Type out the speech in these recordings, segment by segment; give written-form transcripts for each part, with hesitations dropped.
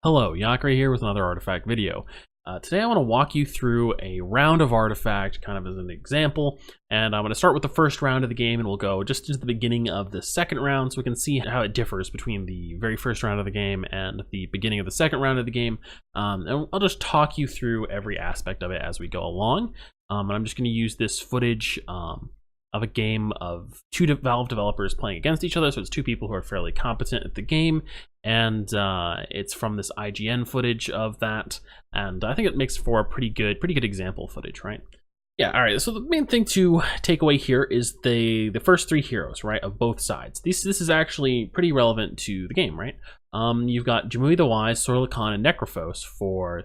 Hello, Yakri here with another artifact video. Today I want to walk you through a round of artifact kind of as an example, and I'm going to start with the first round of the game and we'll go just to the beginning of the second round so we can see how it differs between the very first round of the game and the beginning of the second round of the game. And I'll just talk you through every aspect of it as we go along, and I'm just going to use this footage of a game of two Valve developers playing against each other, so it's two people who are fairly competent at the game, and it's from this IGN footage of that, and I think it makes for a pretty good example footage, right? Yeah, all right, so the main thing to take away here is the first three heroes, right, of both sides. This is actually pretty relevant to the game, right? You've got Jamui the Wise, Sorla Khan, and Necrophos for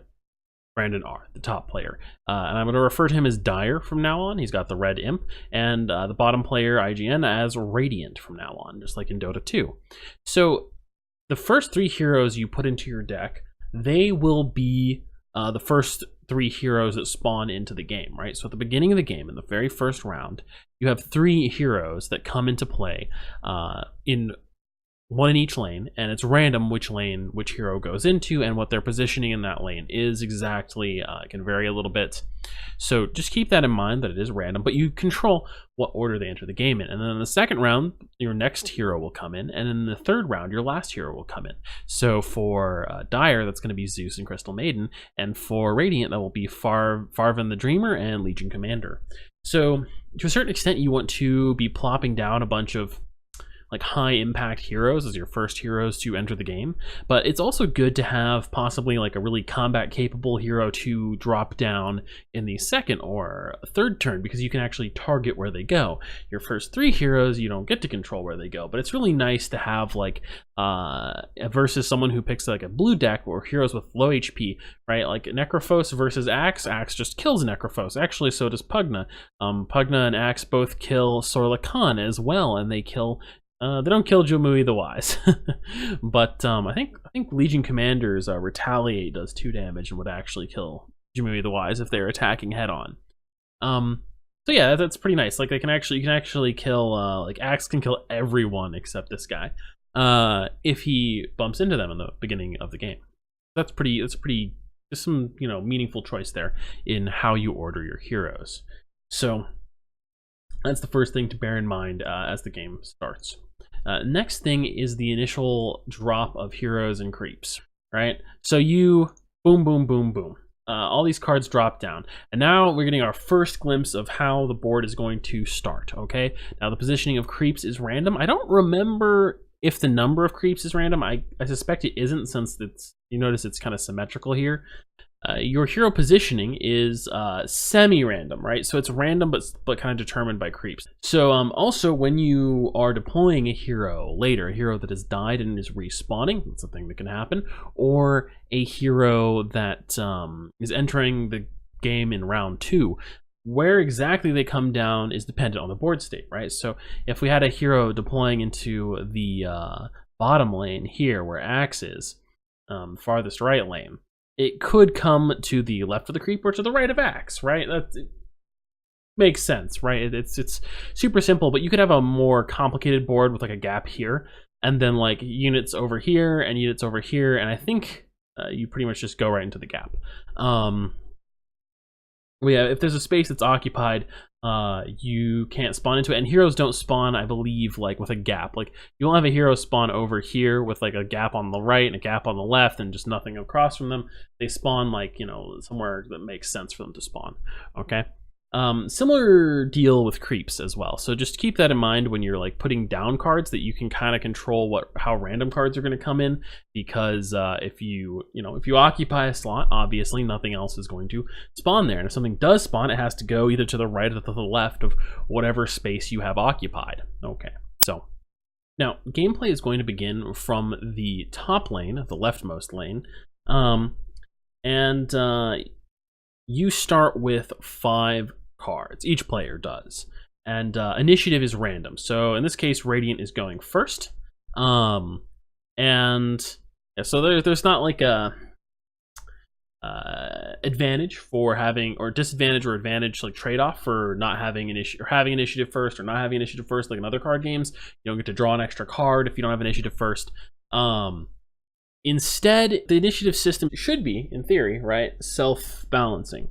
Brandon R, the top player. And I'm going to refer to him as Dire from now on. He's got the red imp. And the bottom player, IGN, as Radiant from now on, just like in Dota 2. So the first three heroes you put into your deck, they will be the first three heroes that spawn into the game, right? So at the beginning of the game, in the very first round, you have three heroes that come into play in one in each lane, and it's random which lane which hero goes into and what their positioning in that lane is exactly. It can vary a little bit, so just keep that in mind that it is random, but you control what order they enter the game in. And then in the second round, your next hero will come in, and in the third round, your last hero will come in. So for Dire, that's going to be Zeus and Crystal Maiden, and for Radiant, that will be Farvan the Dreamer and Legion Commander. So to a certain extent, you want to be plopping down a bunch of like high impact heroes as your first heroes to enter the game, but it's also good to have possibly like a really combat capable hero to drop down in the second or third turn, because you can actually target where they go. Your first three heroes, you don't get to control where they go, but it's really nice to have like versus someone who picks like a blue deck or heroes with low HP, right? Like Necrophos versus Axe. Axe just kills Necrophos. Actually, so does Pugna. Pugna and Axe both kill Sorla Khan as well, and they don't kill Jamui the Wise. But I think Legion Commander's Retaliate does 2 damage and would actually kill Jamui the Wise if they're attacking head on. So yeah, that's pretty nice. Like you can actually kill like Axe can kill everyone except this guy if he bumps into them in the beginning of the game. That's some meaningful choice there in how you order your heroes. So that's the first thing to bear in mind as the game starts. Next thing is the initial drop of heroes and creeps, right? So you boom, boom, boom, boom. All these cards drop down. And now we're getting our first glimpse of how the board is going to start, okay? Now the positioning of creeps is random. I don't remember if the number of creeps is random. I suspect it isn't, since you notice it's kind of symmetrical here. Your hero positioning is semi-random, right? So it's random, but kind of determined by creeps. So also, when you are deploying a hero later, a hero that has died and is respawning, that's a thing that can happen, or a hero that is entering the game in round 2, where exactly they come down is dependent on the board state, right? So if we had a hero deploying into the bottom lane here, where Axe is, farthest right lane, it could come to the left of the creep or to the right of Axe, right? It makes sense, right? It's super simple, but you could have a more complicated board with like a gap here, and then like units over here and units over here, and I think you pretty much just go right into the gap. Yeah, if there's a space that's occupied, you can't spawn into it, and heroes don't spawn, I believe, like with a gap. Like you won't have a hero spawn over here with like a gap on the right and a gap on the left and just nothing across from them. They spawn like, somewhere that makes sense for them to spawn, okay? Similar deal with creeps as well. So just keep that in mind when you're like putting down cards, that you can kind of control how random cards are going to come in, because if you occupy a slot, obviously nothing else is going to spawn there. And if something does spawn, it has to go either to the right or to the left of whatever space you have occupied. Okay, so now gameplay is going to begin from the top lane, the leftmost lane, and you start with 5 cards. Each player does, and initiative is random. So in this case, Radiant is going first, and yeah, so there's not like a advantage for having, or disadvantage or advantage like trade-off for not having having initiative first or not having initiative first, like in other card games. You don't get to draw an extra card if you don't have initiative first. Instead, the initiative system should be, in theory, right, self-balancing.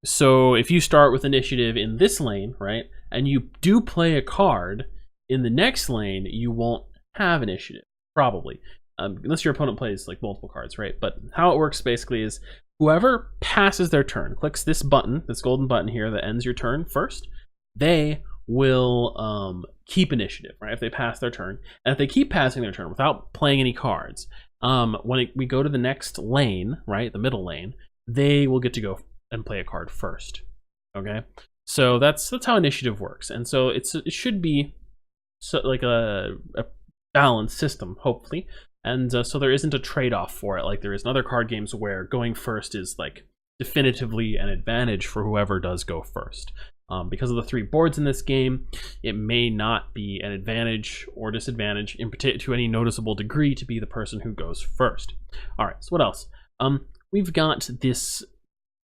So if you start with initiative in this lane, right, and you do play a card, in the next lane, you won't have initiative, probably. Unless your opponent plays like multiple cards, right? But how it works basically is whoever passes their turn, clicks this button, this golden button here that ends your turn first, they will keep initiative, right? If they pass their turn. And if they keep passing their turn without playing any cards, when we go to the next lane, right, the middle lane, they will get to go and play a card first. Okay? So that's how initiative works. And so it should be like a balanced system, hopefully. And so there isn't a trade-off for it like there is in other card games where going first is like definitively an advantage for whoever does go first. Because of the 3 boards in this game, it may not be an advantage or disadvantage in particular to any noticeable degree to be the person who goes first. All right, so what else? We've got this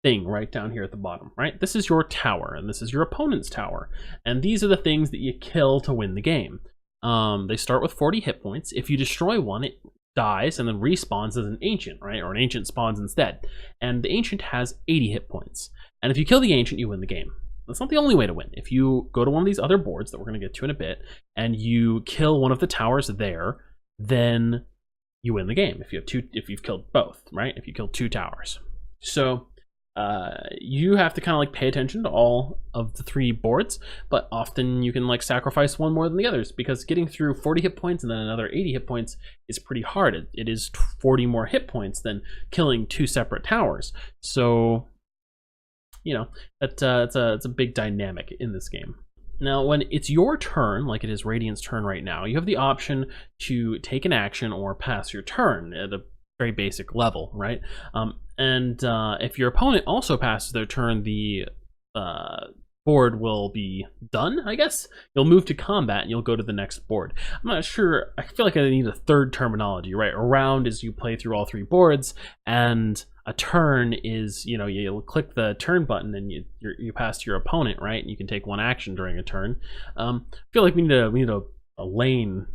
thing right down here at the bottom, right? This is your tower, and this is your opponent's tower. And these are the things that you kill to win the game. They start with 40 hit points. If you destroy one, it dies and then respawns as an ancient, right? Or an ancient spawns instead. And the ancient has 80 hit points. And if you kill the ancient, you win the game. That's not the only way to win. If you go to one of these other boards that we're going to get to in a bit, and you kill one of the towers there, then you win the game. If you've killed both, right? If you kill 2 towers. So you have to kind of like pay attention to all of the 3 boards, but often you can like sacrifice one more than the others, because getting through 40 hit points and then another 80 hit points is pretty hard. It is 40 more hit points than killing 2 separate towers. So you know, it's a big dynamic in this game. Now, when it's your turn, like it is Radiant's turn right now, you have the option to take an action or pass your turn at a very basic level, right? If your opponent also passes their turn, the board will be done, I guess. You'll move to combat and you'll go to the next board. I'm not sure, I feel like I need a third terminology, right? A round is you play through all 3 boards, and a turn is, you know, you'll click the turn button and you pass to your opponent, right? And you can take 1 action during a turn. I feel like we need a lane.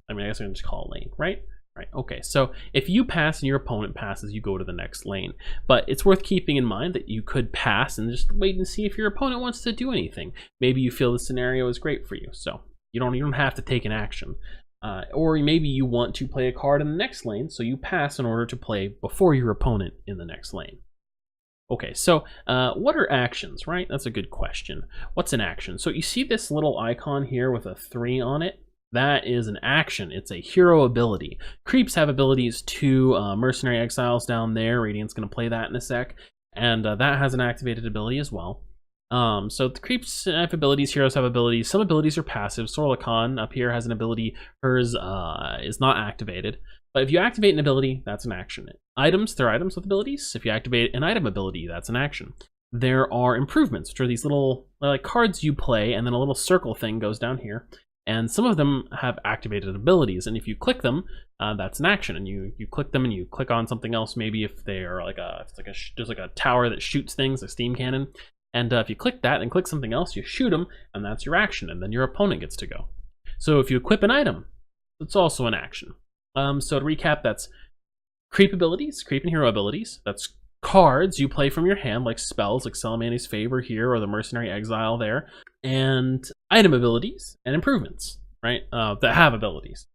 I mean, I guess I can just call it a lane, right? Right, okay, so if you pass and your opponent passes, you go to the next lane. But it's worth keeping in mind that you could pass and just wait and see if your opponent wants to do anything. Maybe you feel the scenario is great for you, so you don't have to take an action. Or maybe you want to play a card in the next lane, so you pass in order to play before your opponent in the next lane. Okay, so what are actions, right? That's a good question. What's an action? So you see this little icon here with a 3 on it? That is an action. It's a hero ability. Creeps have abilities too. Mercenary Exiles down there. Radiant's going to play that in a sec. And that has an activated ability as well. So the creeps have abilities, heroes have abilities. Some abilities are passive. Sorla Khan up here has an ability. Hers is not activated. But if you activate an ability, that's an action. Items, there are items with abilities. If you activate an item ability, that's an action. There are improvements, which are these little like cards you play, and then a little circle thing goes down here. And some of them have activated abilities, and if you click them, that's an action. And you click them, and you click on something else. Maybe if they're like there's like a tower that shoots things, a steam cannon. And if you click that and click something else, you shoot them, and that's your action. And then your opponent gets to go. So if you equip an item, it's also an action. So to recap, that's creep abilities, creep and hero abilities. That's cards you play from your hand, like spells, like Salamani's Favor here, or the Mercenary Exile there. And item abilities and improvements, right, that have abilities.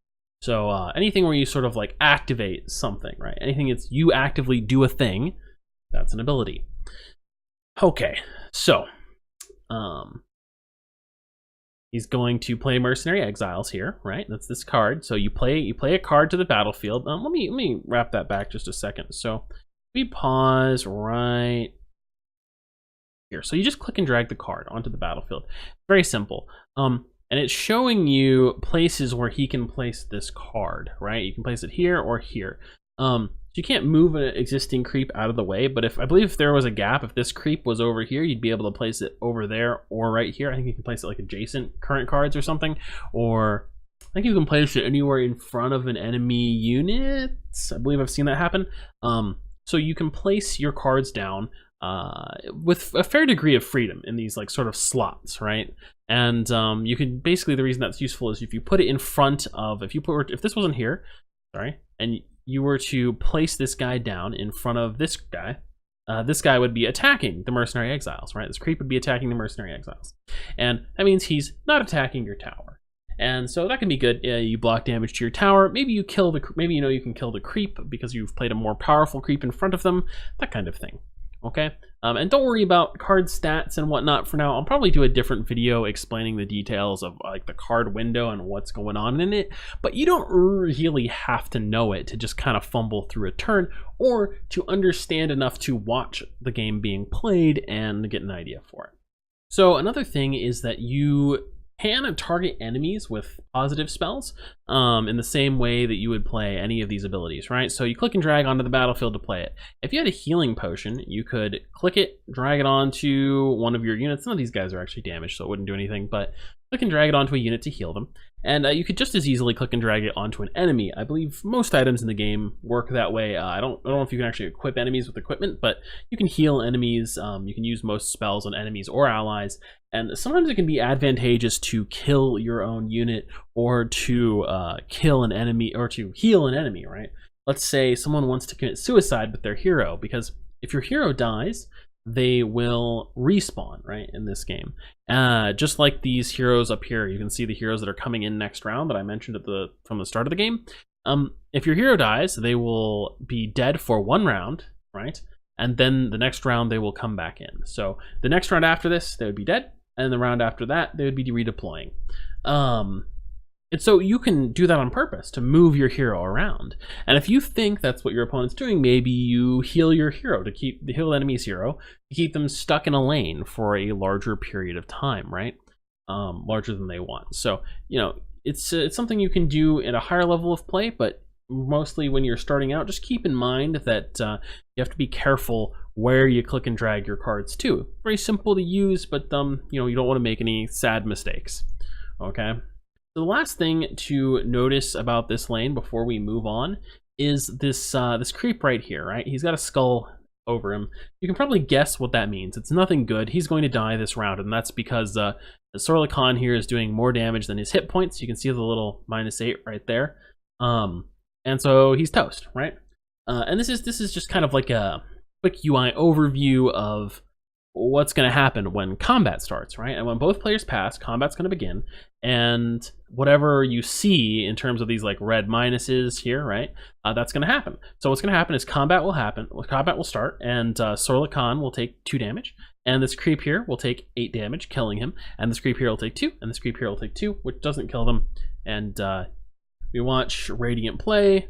So anything where you sort of like activate something, right? Anything that's you actively do a thing, that's an ability. Okay, so he's going to play Mercenary Exiles here, right? That's this card. So you play a card to the battlefield. Let me wrap that back just a second. So we pause right here. So you just click and drag the card onto the battlefield. Very simple. And it's showing you places where he can place this card, right? You can place it here or here. So you can't move an existing creep out of the way, but I believe if there was a gap, if this creep was over here, you'd be able to place it over there or right here. I think you can place it like adjacent current cards or something, or I think you can place it anywhere in front of an enemy unit. I believe I've seen that happen. So you can place your cards down with a fair degree of freedom in these like sort of slots, right? And you can basically, the reason that's useful is if you put it in front of, if this wasn't here, sorry, and you were to place this guy down in front of this guy would be attacking the mercenary exiles, right? This creep would be attacking the mercenary exiles, and that means he's not attacking your tower. And so that can be good. You block damage to your tower. Maybe you kill the. Maybe you can kill the creep because you've played a more powerful creep in front of them. That kind of thing. Okay. And don't worry about card stats and whatnot for now. I'll probably do a different video explaining the details of like the card window and what's going on in it. But you don't really have to know it to just kind of fumble through a turn, or to understand enough to watch the game being played and get an idea for it. So another thing is that you can target enemies with positive spells in the same way that you would play any of these abilities, right? So you click and drag onto the battlefield to play it. If you had a healing potion, you could click it, drag it onto one of your units. Some of these guys are actually damaged, so it wouldn't do anything, but click and drag it onto a unit to heal them. And you could just as easily click and drag it onto an enemy. I believe most items in the game work that way. I don't know if you can actually equip enemies with equipment, but you can heal enemies. You can use most spells on enemies or allies. And sometimes it can be advantageous to kill your own unit, or to kill an enemy, or to heal an enemy, right? Let's say someone wants to commit suicide with their hero, because if your hero dies, they will respawn, right, in this game. Just like these heroes up here, you can see the heroes that are coming in next round that I mentioned from the start of the game. If your hero dies, they will be dead for one round, right? And then the next round they will come back in. So the next round after this, they would be dead, and the round after that, they would be redeploying. And so you can do that on purpose to move your hero around. And if you think that's what your opponent's doing, maybe you heal your hero to heal the enemy's hero to keep them stuck in a lane for a larger period of time, right? Larger than they want. So, it's something you can do at a higher level of play, but mostly when you're starting out, just keep in mind that you have to be careful where you click and drag your cards to. Very simple to use, but you don't want to make any sad mistakes. Okay. So the last thing to notice about this lane before we move on is this creep right here, right? He's got a skull over him. You can probably guess what that means. It's nothing good. He's going to die this round, and that's because the Sorla Khan here is doing more damage than his hit points. You can see the little -8 right there. And so he's toast, right? And this is just kind of like a quick UI overview of what's going to happen when combat starts, right? And when both players pass, combat's going to begin, and whatever you see in terms of these like red minuses here, right? That's going to happen. So what's going to happen is combat will start, and Sorla Khan will take 2 damage, and this creep here will take 8 damage, killing him, and this creep here will take 2, and this creep here will take 2, which doesn't kill them. And we watch Radiant play.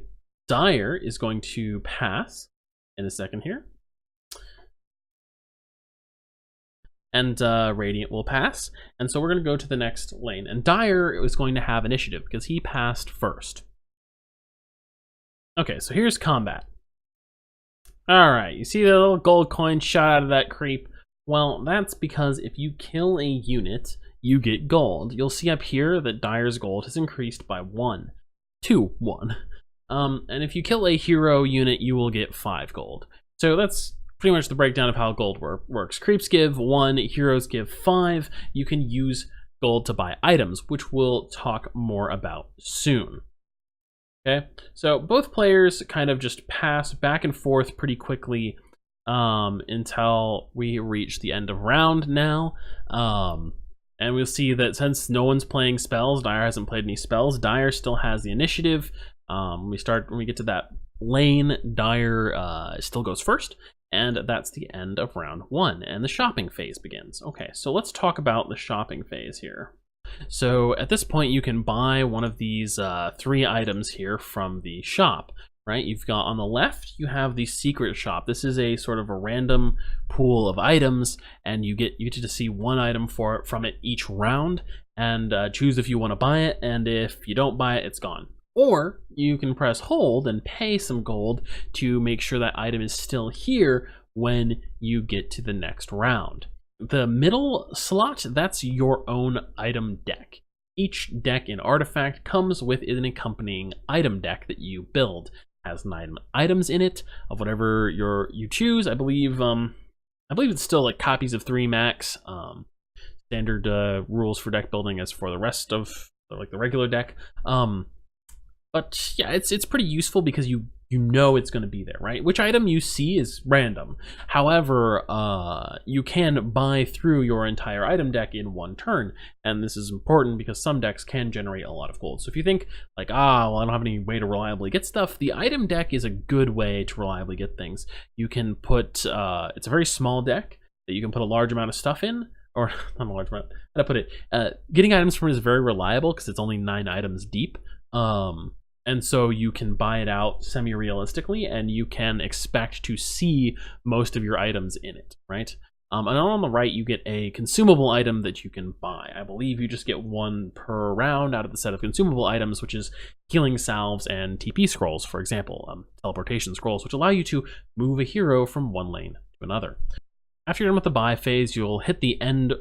Dire is going to pass in a second here. And Radiant will pass. And so we're going to go to the next lane. And Dire is going to have initiative because he passed first. Okay, so here's combat. Alright, you see the little gold coin shot out of that creep? Well, that's because if you kill a unit, you get gold. You'll see up here that Dire's gold has increased by 1 to 1. And if you kill a hero unit, you will get 5 gold. So that's pretty much the breakdown of how gold works. Creeps give 1, heroes give 5. You can use gold to buy items, which we'll talk more about soon. Okay, so both players kind of just pass back and forth pretty quickly until we reach the end of round now. And we'll see that since no one's playing spells, Dire hasn't played any spells, Dire still has the initiative. When we get to that lane, Dire still goes first, and that's the end of round 1, and the shopping phase begins. Okay, so let's talk about the shopping phase here. So at this point, you can buy one of these 3 items here from the shop, right? You've got on the left, you have the secret shop. This is a sort of a random pool of items, and you get to see 1 item from it each round, and choose if you want to buy it, and if you don't buy it, it's gone. Or you can press hold and pay some gold to make sure that item is still here when you get to the next round. The middle slot, that's your own item deck. Each deck in Artifact comes with an accompanying item deck that you build. It has 9 items in it of whatever you choose. I believe it's still like copies of 3 max. Standard rules for deck building as for the rest of like the regular deck. But yeah, it's pretty useful because you know it's going to be there, right? Which item you see is random. However, you can buy through your entire item deck in one turn, and this is important because some decks can generate a lot of gold. So if you think like, well, I don't have any way to reliably get stuff, the item deck is a good way to reliably get things. You can put, it's a very small deck that you can put a large amount of stuff in, or not a large amount, how to put it, getting items from it is very reliable because it's only 9 items deep. And so you can buy it out semi-realistically, and you can expect to see most of your items in it, right? And on the right, you get a consumable item that you can buy. I believe you just get 1 per round out of the set of consumable items, which is healing salves and TP scrolls, for example, teleportation scrolls, which allow you to move a hero from one lane to another. After you're done with the buy phase, you'll hit the end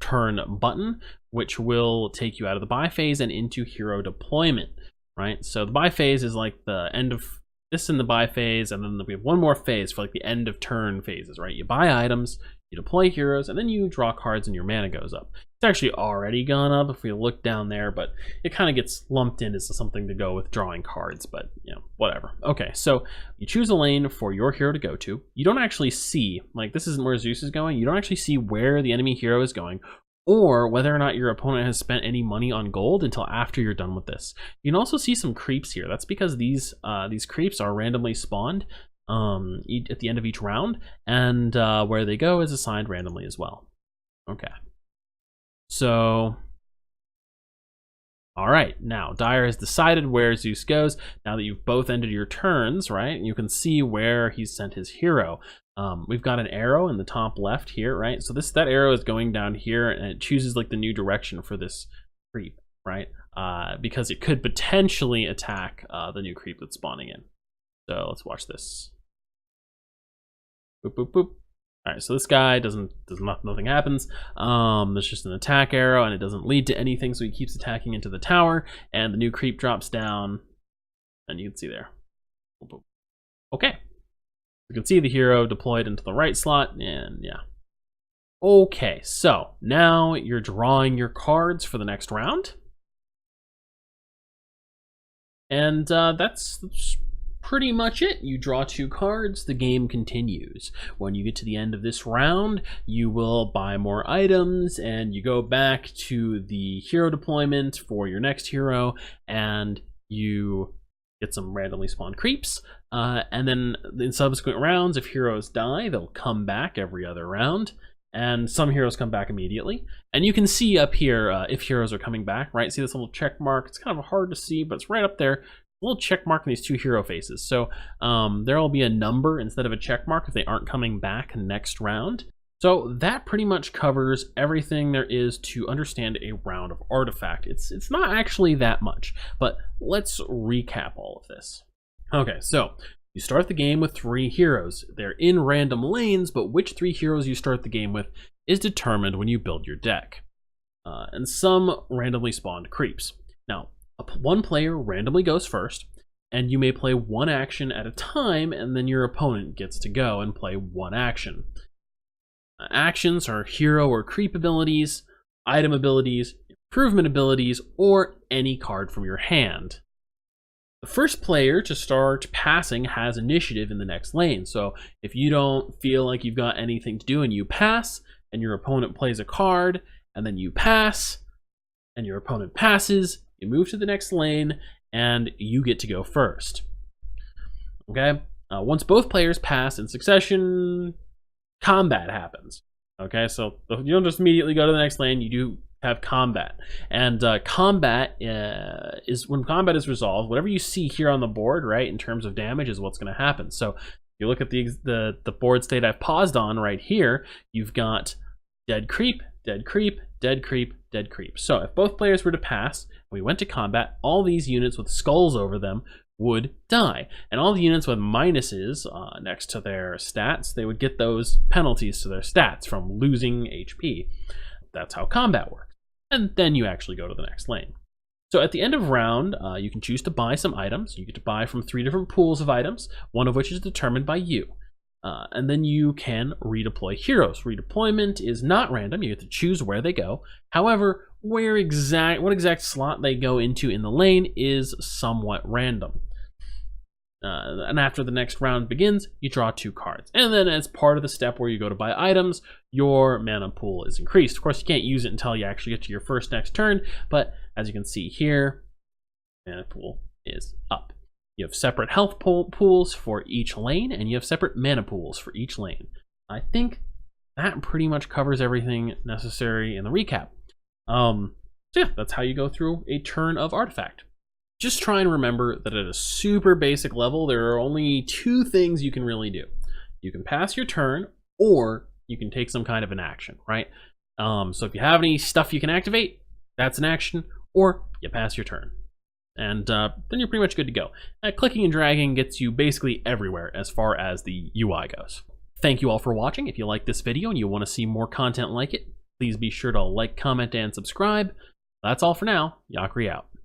turn button, which will take you out of the buy phase and into hero deployment. Right, so the buy phase is like the end of this in the buy phase, and then we have one more phase for like the end of turn phases, right? You buy items, you deploy heroes, and then you draw cards and your mana goes up. It's actually already gone up if we look down there, but it kind of gets lumped in as something to go with drawing cards, but you know, whatever. Okay, so you choose a lane for your hero to go to. You don't actually see, like this isn't where Zeus is going, you don't actually see where the enemy hero is going, or whether or not your opponent has spent any money on gold until after you're done with this. You can also see some creeps here. That's because these creeps are randomly spawned at the end of each round, and where they go is assigned randomly as well. Okay. So, all right, now Dire has decided where Zeus goes. Now that you've both ended your turns, right, you can see where he's sent his hero. We've got an arrow in the top left here, right? So that arrow is going down here, and it chooses like the new direction for this creep, right? Because it could potentially attack the new creep that's spawning in. So let's watch this. Boop, boop, boop. All right, so this guy nothing happens. There's just an attack arrow, and it doesn't lead to anything, so he keeps attacking into the tower, and the new creep drops down, and you can see there. Boop, boop. Okay. You can see the hero deployed into the right slot, and yeah. Okay, so now you're drawing your cards for the next round. And that's pretty much it. You draw 2 cards, the game continues. When you get to the end of this round, you will buy more items, and you go back to the hero deployment for your next hero, and you get some randomly spawned creeps, and then in subsequent rounds, if heroes die, they'll come back every other round, and some heroes come back immediately. And you can see up here if heroes are coming back, right? See this little check mark? It's kind of hard to see, but it's right up there. A little check mark in these 2 hero faces. So there will be a number instead of a check mark if they aren't coming back next round. So that pretty much covers everything there is to understand a round of Artifact. It's not actually that much, but let's recap all of this. Okay, so you start the game with 3 heroes. They're in random lanes, but which 3 heroes you start the game with is determined when you build your deck. And some randomly spawned creeps. Now, one player randomly goes first, and you may play 1 action at a time, and then your opponent gets to go and play 1 action. Actions are hero or creep abilities, item abilities, improvement abilities, or any card from your hand. The first player to start passing has initiative in the next lane, so if you don't feel like you've got anything to do and you pass, and your opponent plays a card, and then you pass, and your opponent passes, you move to the next lane, and you get to go first. Okay? Once both players pass in succession, combat happens. Okay, so you don't just immediately go to the next lane, you do have combat. And combat is when combat is resolved, whatever you see here on the board, right, in terms of damage is what's going to happen. So if you look at the board state I've paused on right here, you've got dead creep, dead creep, dead creep, dead creep. So if both players were to pass, we went to combat, all these units with skulls over them would die. And all the units with minuses next to their stats, they would get those penalties to their stats from losing HP. That's how combat works. And then you actually go to the next lane. So at the end of round, you can choose to buy some items. You get to buy from 3 different pools of items, one of which is determined by you. And then you can redeploy heroes. Redeployment is not random. You get to choose where they go. However, what exact slot they go into in the lane is somewhat random. And after the next round begins, you draw 2 cards. And then as part of the step where you go to buy items, your mana pool is increased. Of course, you can't use it until you actually get to your next turn, but as you can see here, mana pool is up. You have separate health pools for each lane, and you have separate mana pools for each lane. I think that pretty much covers everything necessary in the recap. So yeah, that's how you go through a turn of Artifact. Just try and remember that at a super basic level, there are only 2 things you can really do. You can pass your turn, or you can take some kind of an action, right? So if you have any stuff you can activate, that's an action, or you pass your turn. And then you're pretty much good to go. Clicking and dragging gets you basically everywhere as far as the UI goes. Thank you all for watching. If you like this video and you want to see more content like it, please be sure to like, comment, and subscribe. That's all for now. Yakri out.